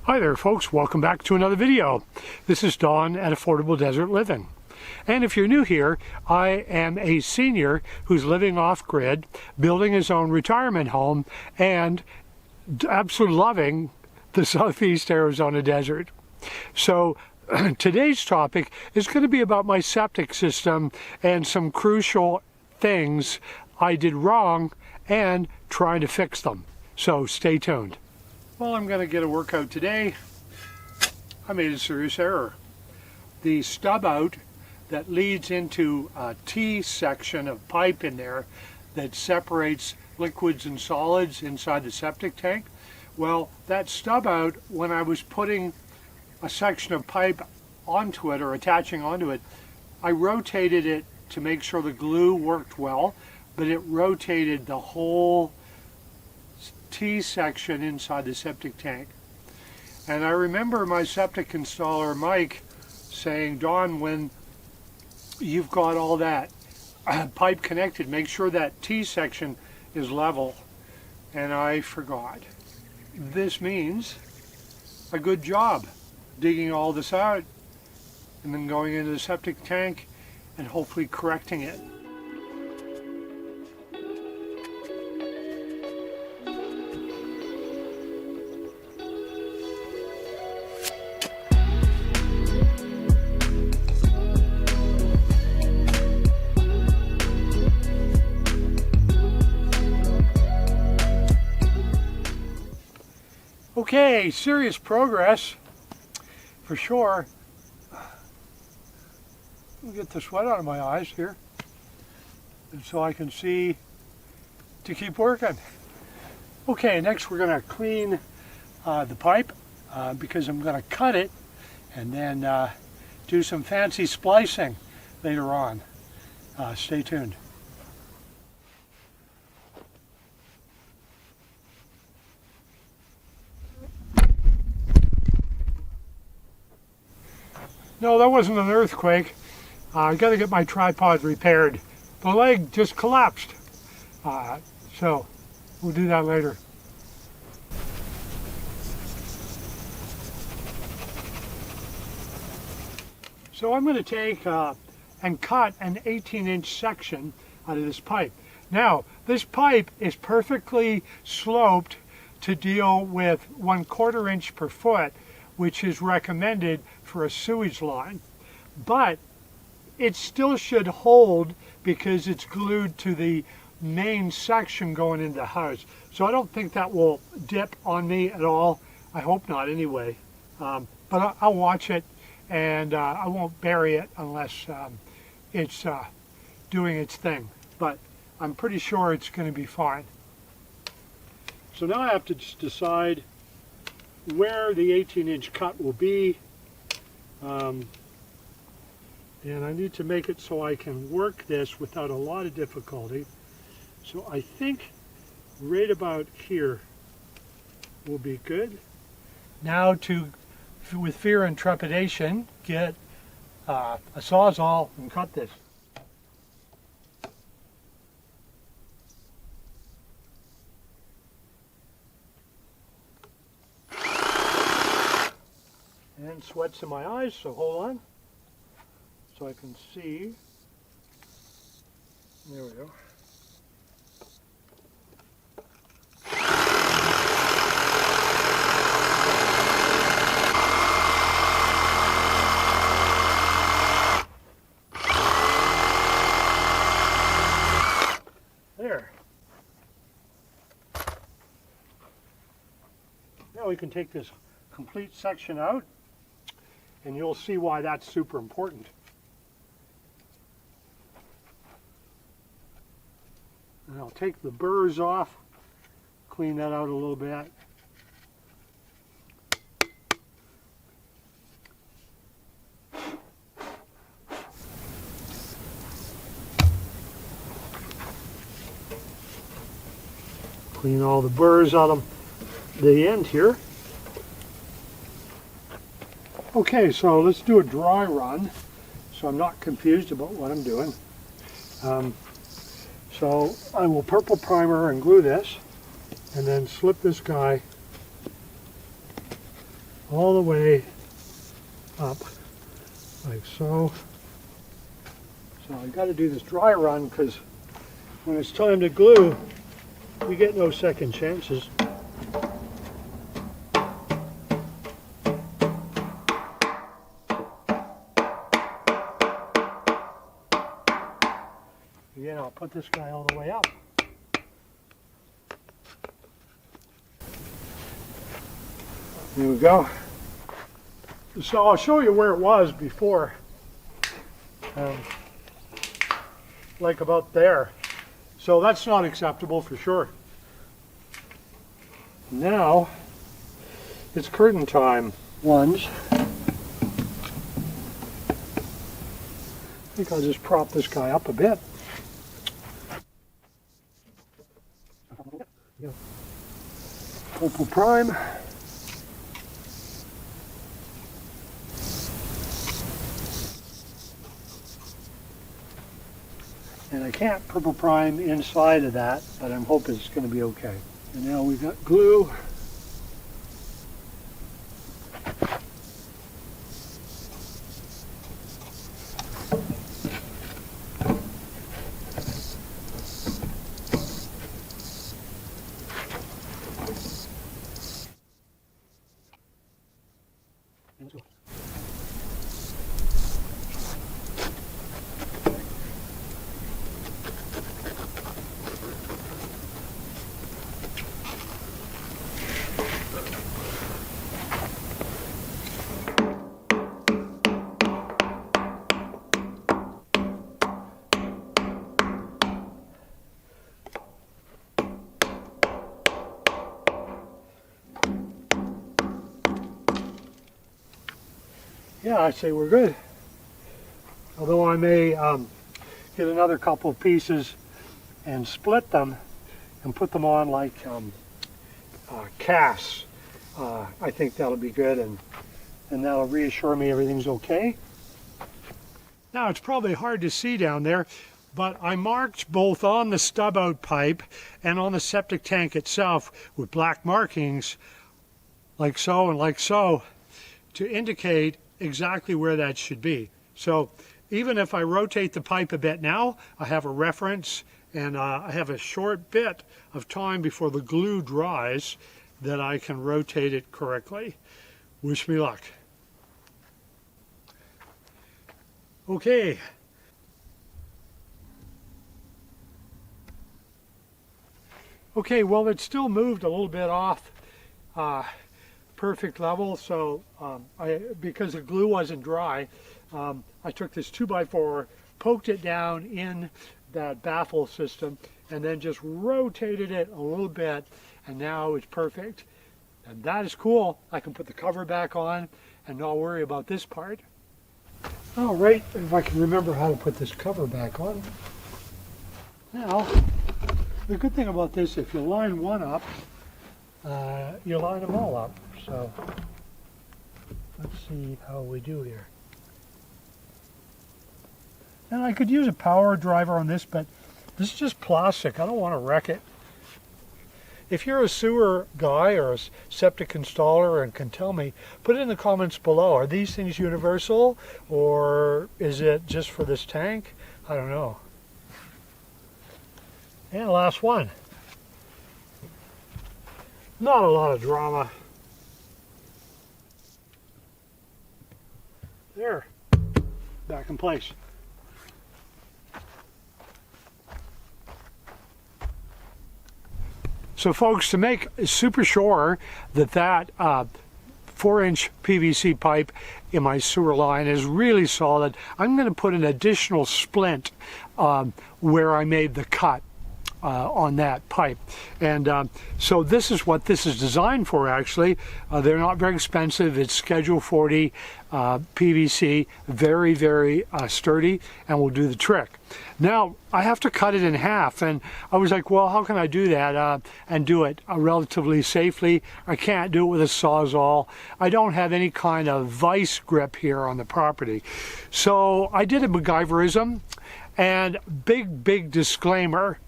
Hi there folks, welcome back to another video. This is Don at Affordable Desert Living. And if you're new here, I am a senior who's living off-grid, building his own retirement home, and absolutely loving the Southeast Arizona desert. So today's topic is going to be about my septic system and some crucial things I did wrong and trying to fix them. So stay tuned. Well, I'm going to get a workout today. I made a serious error. The stub out that leads into a T section of pipe in there that separates liquids and solids inside the septic tank. Well, that stub out, when I was putting a section of pipe onto it or attaching onto it, I rotated it to make sure the glue worked well, but it rotated the whole T section inside the septic tank. And I remember my septic installer Mike saying, Don, when you've got all that pipe connected, make sure that T section is level. And I forgot. This means a good job digging all this out and then going into the septic tank and hopefully correcting it. Okay, serious progress for sure. Let me get the sweat out of my eyes here, and so I can see to keep working. Okay, next we're going to clean the pipe because I'm going to cut it and then do some fancy splicing later on. Stay tuned. No, that wasn't an earthquake. I got to get my tripod repaired. The leg just collapsed. So we'll do that later. So I'm going to take and cut an 18-inch section out of this pipe. Now, this pipe is perfectly sloped to deal with 1/4 inch per foot, which is recommended for a sewage line. But it still should hold because it's glued to the main section going into the house. So I don't think that will dip on me at all. I hope not anyway. But I'll watch it, and I won't bury it unless it's doing its thing. But I'm pretty sure it's going to be fine. So now I have to just decide where the 18-inch cut will be, and I need to make it so I can work this without a lot of difficulty. So I think right about here will be good. Now to, with fear and trepidation, get a Sawzall and cut this. And sweat's in my eyes, so hold on, so I can see. There we go. There. Now we can take this complete section out, and you'll see why that's super important. And I'll take the burrs off, clean that out a little bit. Clean all the burrs out of the end here. Okay, so let's do a dry run so I'm not confused about what I'm doing. So I will purple primer and glue this, and then slip this guy all the way up, like so. So I got to do this dry run because when it's time to glue, we get no second chances. Again, I'll put this guy all the way up. There we go. So I'll show you where it was before. Like about there. So that's not acceptable for sure. Now it's curtain time. Lunge. I think I'll just prop this guy up a bit. Purple prime. And I can't purple prime inside of that, but I'm hoping it's going to be okay. And now we've got glue. Let's go. Yeah, I say we're good. Although I may get another couple of pieces and split them and put them on like casts. I think that'll be good, and that'll reassure me everything's okay. Now it's probably hard to see down there, but I marked both on the stub out pipe and on the septic tank itself with black markings like so and like so to indicate exactly where that should be. So even if I rotate the pipe a bit now, I have a reference, and I have a short bit of time before the glue dries that I can rotate it correctly. Wish me luck. Okay. Okay, well, it still moved a little bit off perfect level, so because the glue wasn't dry, I took this 2x4, poked it down in that baffle system, and then just rotated it a little bit, and now it's perfect. And that is cool. I can put the cover back on and not worry about this part. All right, if I can remember how to put this cover back on. Now, the good thing about this, if you line one up, you line them all up. So let's see how we do here. And I could use a power driver on this, but this is just plastic. I don't want to wreck it. If you're a sewer guy or a septic installer and can tell me, put it in the comments below. Are these things universal, or is it just for this tank? I don't know. And last one. Not a lot of drama. There, back in place. So folks, to make super sure that that 4-inch PVC pipe in my sewer line is really solid, I'm going to put an additional splint where I made the cut on that pipe. And so this is what this is designed for, actually. They're not very expensive. It's Schedule 40 PVC, very, very sturdy, and will do the trick. Now, I have to cut it in half, and I was like, well, how can I do that and do it relatively safely? I can't do it with a Sawzall. I don't have any kind of vice grip here on the property. So I did a MacGyverism, and big disclaimer,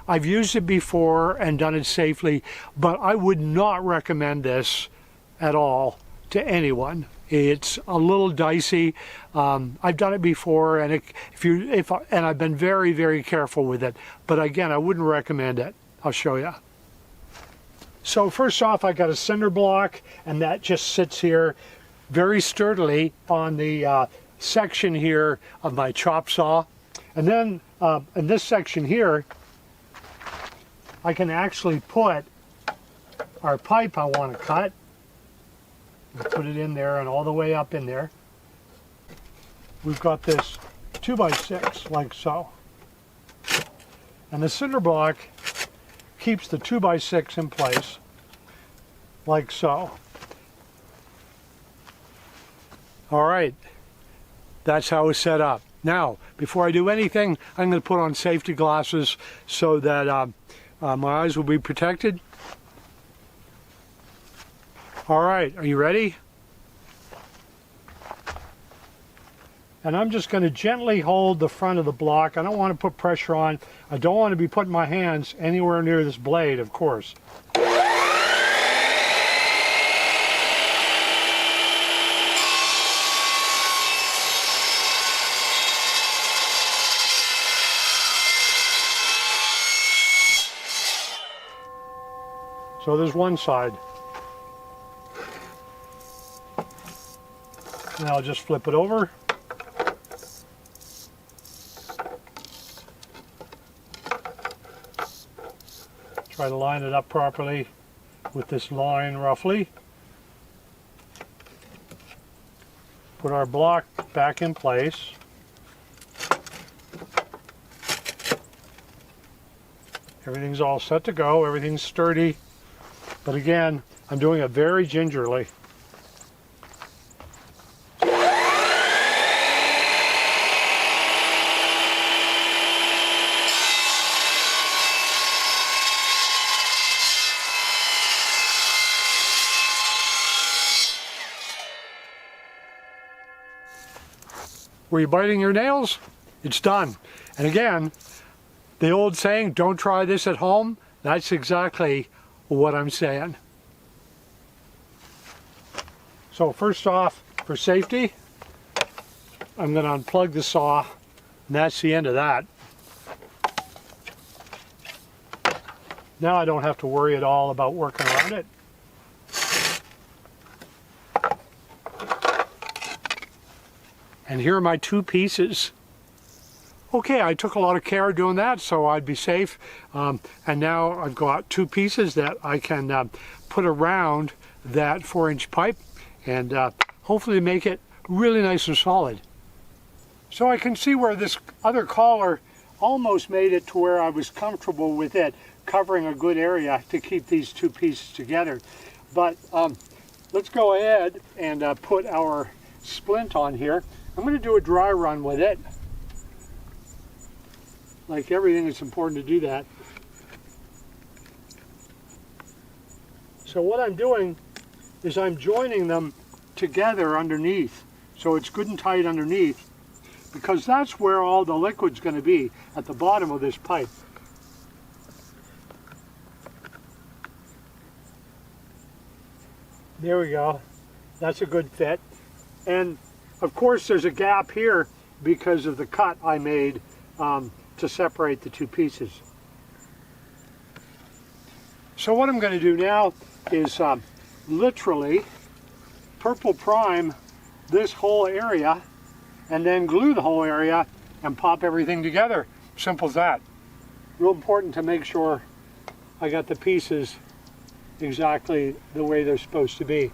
I've used it before and done it safely, but I would not recommend this at all to anyone. It's a little dicey. I've done it before, and I've been very, very careful with it. But again, I wouldn't recommend it. I'll show you. So first off, I got a cinder block, and that just sits here very sturdily on the section here of my chop saw. And then in this section here, I can actually put our pipe I want to cut. Put it in there and all the way up in there. We've got this 2x6 like so. And the cinder block keeps the 2x6 in place like so. All right, that's how it's set up. Now, before I do anything, I'm going to put on safety glasses so that my eyes will be protected. All right, are you ready? And I'm just going to gently hold the front of the block. I don't want to put pressure on. I don't want to be putting my hands anywhere near this blade, of course. So there's one side. Now I'll just flip it over. Try to line it up properly with this line roughly. Put our block back in place. Everything's all set to go, everything's sturdy. But again, I'm doing it very gingerly. Were you biting your nails? It's done. And again, the old saying, don't try this at home, that's exactly what I'm saying. So first off, for safety, I'm going to unplug the saw, and that's the end of that. Now I don't have to worry at all about working around it. And here are my two pieces. Okay, I took a lot of care doing that so I'd be safe. And now I've got two pieces that I can put around that 4-inch pipe and hopefully make it really nice and solid. So I can see where this other collar almost made it to where I was comfortable with it covering a good area to keep these two pieces together. But let's go ahead and put our splint on here. I'm going to do a dry run with it. Like everything, it's important to do that. So what I'm doing is I'm joining them together underneath. So it's good and tight underneath, because that's where all the liquid's going to be, at the bottom of this pipe. There we go. That's a good fit. And of course there's a gap here because of the cut I made to separate the two pieces. So what I'm going to do now is literally purple prime this whole area and then glue the whole area and pop everything together. Simple as that. Real important to make sure I got the pieces exactly the way they're supposed to be.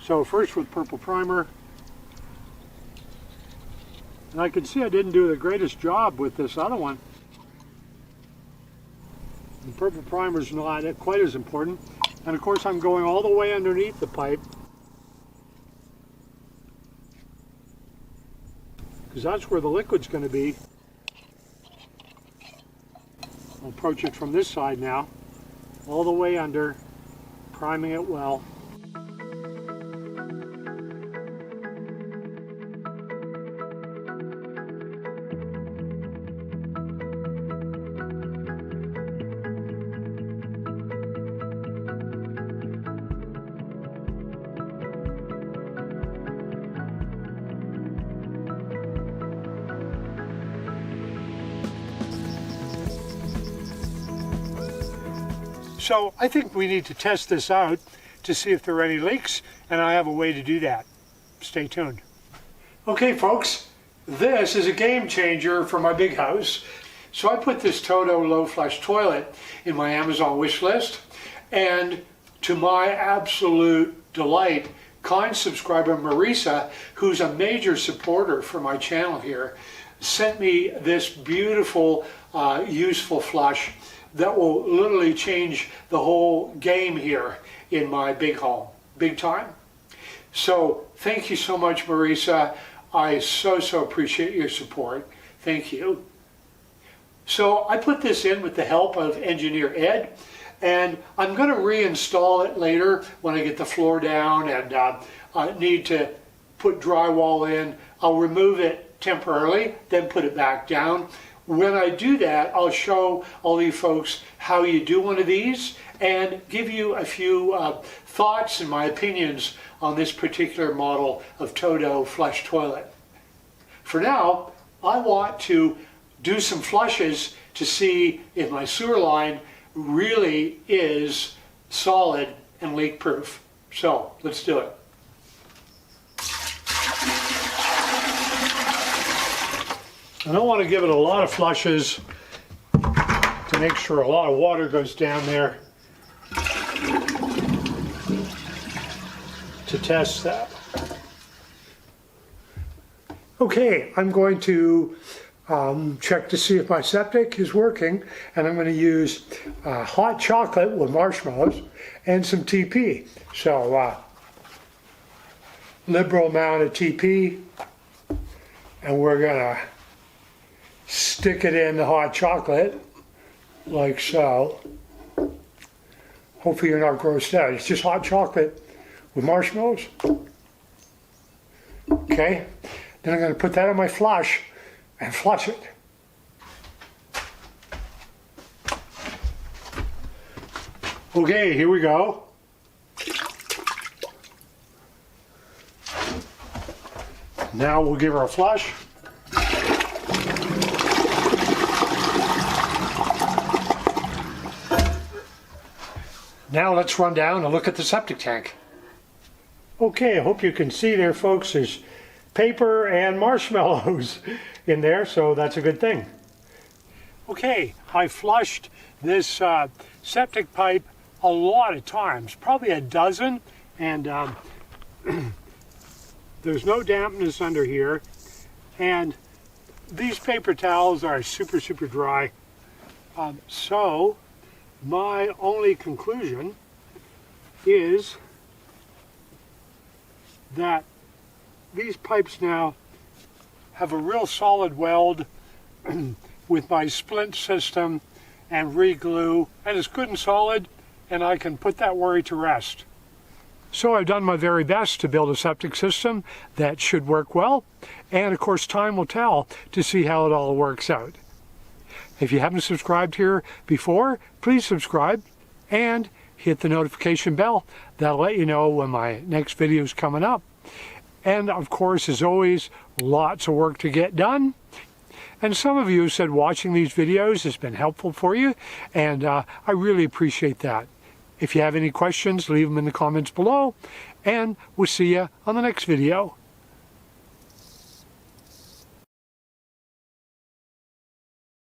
So first with purple primer. And I can see I didn't do the greatest job with this other one. The purple primer is not quite as important. And of course I'm going all the way underneath the pipe, because that's where the liquid's going to be. I'll approach it from this side now, all the way under, priming it well. So I think we need to test this out to see if there are any leaks, and I have a way to do that. Stay tuned. Okay folks, this is a game changer for my big house. So I put this Toto low flush toilet in my Amazon wish list, and to my absolute delight, kind subscriber Marisa, who's a major supporter for my channel here, sent me this beautiful, useful flush that will literally change the whole game here in my big home, big time. So thank you so much, Marisa. I so appreciate your support. Thank you. So I put this in with the help of engineer Ed, and I'm going to reinstall it later when I get the floor down and I need to put drywall in. I'll remove it temporarily, then put it back down. When I do that, I'll show all you folks how you do one of these and give you a few thoughts and my opinions on this particular model of Toto flush toilet. For now, I want to do some flushes to see if my sewer line really is solid and leak proof. So let's do it. I don't want to give it a lot of flushes to make sure a lot of water goes down there to test that. Okay, I'm going to check to see if my septic is working, and I'm going to use hot chocolate with marshmallows and some TP. So liberal amount of TP, and we're going to stick it in the hot chocolate like so. Hopefully you're not grossed out. It's just hot chocolate with marshmallows. Okay, then I'm going to put that on my flush and flush it. Okay, here we go. Now we'll give her a flush. Now let's run down and look at the septic tank. Okay, I hope you can see there, folks, there's paper and marshmallows in there, so that's a good thing. Okay, I flushed this septic pipe a lot of times, probably a dozen, and there's no dampness under here, and these paper towels are super dry. So my only conclusion is that these pipes now have a real solid weld with my splint system and re-glue, and it's good and solid, and I can put that worry to rest. So I've done my very best to build a septic system that should work well, and of course time will tell to see how it all works out. If you haven't subscribed here before, please subscribe and hit the notification bell. That'll let you know when my next video is coming up. And of course, as always, lots of work to get done. And some of you said watching these videos has been helpful for you, and I really appreciate that. If you have any questions, leave them in the comments below, and we'll see you on the next video.